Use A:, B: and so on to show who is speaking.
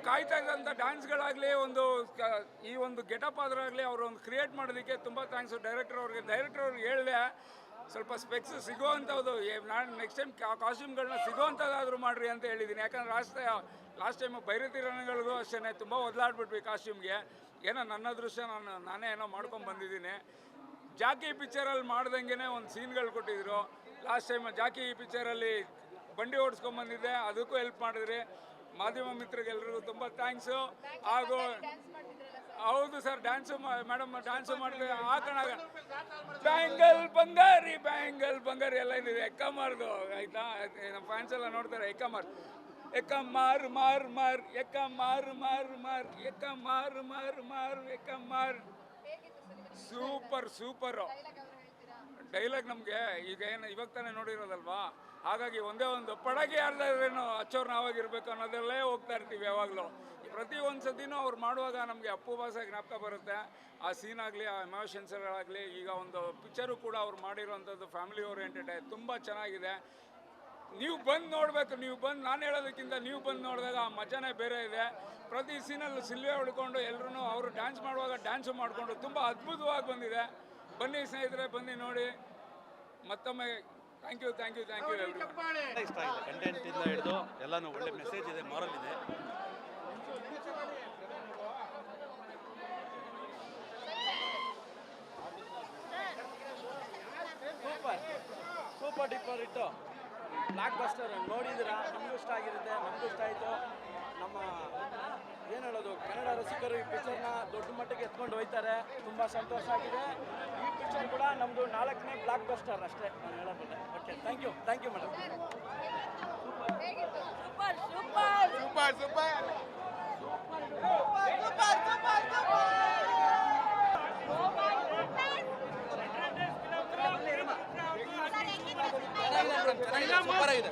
A: ಕಾಯ್ತಾ ಇದ್ದಂಥ ಡ್ಯಾನ್ಸ್ಗಳಾಗಲಿ ಈ ಒಂದು ಗೆಟಪ್ ಆದ್ರಾಗಲಿ ಅವರು ಒಂದು ಕ್ರಿಯೇಟ್ ಮಾಡೋದಕ್ಕೆ ತುಂಬ ಥ್ಯಾಂಕ್ಸು ಡೈರೆಕ್ಟರ್ ಅವ್ರಿಗೆ ಹೇಳಿದೆ ಸ್ವಲ್ಪ ಸ್ಪೆಕ್ಸ್ ಸಿಗೋವಂಥದ್ದು ನಾನು ನೆಕ್ಸ್ಟ್ ಟೈಮ್ ಕಾಸ್ಟ್ಯೂಮ್ಗಳನ್ನ ಸಿಗೋವಂಥದ್ದಾದರೂ ಮಾಡಿರಿ ಅಂತ ಹೇಳಿದ್ದೀನಿ. ಯಾಕಂದ್ರೆ ಲಾಸ್ಟ್ ಟೈಮು ಬೈರತಿ ರಣಗಳಿಗೂ ಅಷ್ಟೇ ತುಂಬ ಒದಲಾಡ್ಬಿಟ್ವಿ ಕಾಸ್ಟ್ಯೂಮ್ಗೆ. ಏನೋ ನನ್ನ ಅದೃಷ್ಟ ನಾನೇ ಏನೋ ಮಾಡ್ಕೊಂಡು ಬಂದಿದ್ದೀನಿ. ಜಾಕಿ ಪಿಕ್ಚರಲ್ಲಿ ಮಾಡ್ದಂಗೆ ಒಂದು ಸೀನ್ಗಳು ಕೊಟ್ಟಿದ್ರು. ಲಾಸ್ಟ್ ಟೈಮ್ ಜಾಕಿ ಪಿಕ್ಚರಲ್ಲಿ ಬಂಡಿ ಓಡಿಸ್ಕೊಂಬಂದಿದ್ದೆ, ಅದಕ್ಕೂ ಹೆಲ್ಪ್ ಮಾಡಿದ್ರಿ. ಮಾಧ್ಯಮ ಮಿತ್ರರಿಗೆಲ್ರಿಗೂ ತುಂಬ ಥ್ಯಾಂಕ್ಸು. ಹಾಗೂ ಹೌದು ಸರ್, ಮೇಡಮ್ ಡ್ಯಾನ್ಸು ಮಾಡಿದ್ರೆ ಹಾಕೋಣಾಗ ಬ್ಯಾಂಗಲ್ ಬಂಗಾರಿ ಎಲ್ಲ ಇದೆ. ಎಕ್ಕಮಾರ್ದು ಆಯಿತಾ, ನಮ್ಮ ಫ್ಯಾನ್ಸ್ ಎಲ್ಲ ನೋಡ್ತಾರೆ. ಎಕ್ಕಮಾರ್ ಸೂಪರು ಡೈಲಾಗ್. ನಮಗೆ ಇವಾಗ ತಾನೇ ನೋಡಿರೋದಲ್ವಾ, ಹಾಗಾಗಿ ಒಂದೇ ಒಂದು ಪಡಗೆ ಯಾರ್ದಾದ್ರೇನು ಹಚ್ಚೋರು ನಾವಾಗಿರ್ಬೇಕು ಅನ್ನೋದರಲ್ಲೇ ಹೋಗ್ತಾ ಇರ್ತೀವಿ ಯಾವಾಗಲೂ. ಪ್ರತಿ ಒಂದು ಸತಿನೂ ಅವ್ರು ಮಾಡುವಾಗ ನಮಗೆ ಅಪ್ಪು ಭಾಷೆ ಜ್ಞಾಪಕ ಬರುತ್ತೆ. ಆ ಸೀನ್ ಆಗಲಿ, ಆ ಎಮೋಷನ್ಸ್ಗಳಾಗಲಿ. ಈಗ ಒಂದು ಪಿಕ್ಚರು ಕೂಡ ಅವ್ರು ಮಾಡಿರೋವಂಥದ್ದು ಫ್ಯಾಮಿಲಿ ಓರಿಯೆಂಟೆಡ್, ತುಂಬ ಚೆನ್ನಾಗಿದೆ. ನೀವು ಬಂದು ನೋಡಬೇಕು. ನಾನು ಹೇಳೋದಕ್ಕಿಂತ ನೀವು ಬಂದು ನೋಡಿದಾಗ ಆ ಮಜಾನೇ ಬೇರೆ ಇದೆ. ಪ್ರತಿ ಸೀನಲ್ಲೂ ಸಿಲ್ವೆ ಹೊಡ್ಕೊಂಡು ಎಲ್ಲರೂ ಅವರು ಡ್ಯಾನ್ಸ್ ಮಾಡುವಾಗ ಡ್ಯಾನ್ಸು ಮಾಡಿಕೊಂಡು ತುಂಬ ಅದ್ಭುತವಾಗಿ ಬಂದಿದೆ. ಬನ್ನಿ ಸ್ನೇಹಿತರೆ, ಬನ್ನಿ ನೋಡಿ. ಮತ್ತೊಮ್ಮೆ ಥ್ಯಾಂಕ್ ಯು.
B: ಇಷ್ಟ ಆಗಿದೆ. ಕಂಟೆಂಟ್ ಇಂದ ಹಿಡಿದು ಎಲ್ಲನೂ ಒಳ್ಳೆ ಮೆಸೇಜ್ ಇದೆ, ಮಾರಲ್ ಇದೆ. ಸೂಪರ್ ಡೀಪರ್ ಇಟ್ಟು ಬ್ಲಾಕ್ ಬಸ್ಟರ್ ನೋಡಿದ್ದೀರಾ, ನಮಗೂ ಇಷ್ಟ ಆಗಿರುತ್ತೆ, ನಮಗೂ ಇಷ್ಟ ಆಯಿತು. ನಮ್ಮ ಏನು ಹೇಳೋದು, ಕನ್ನಡ ರಸಿಕರು ಈ ಪಿಕ್ಚರ್ನ ದೊಡ್ಡ ಮಟ್ಟಿಗೆ ಎತ್ಕೊಂಡು ಹೋಗ್ತಾರೆ. ತುಂಬ ಸಂತೋಷ ಆಗಿದೆ. ಈ ಪಿಕ್ಚರ್ ಕೂಡ ನಮ್ಮದು 4ನೇ ಬ್ಲಾಕ್ ಬಸ್ಟರ್ ಅಷ್ಟೇ ನಾನು ಹೇಳೋದಿಲ್ಲ. Okay, thank you madam. Super ಆಗಿದೆ.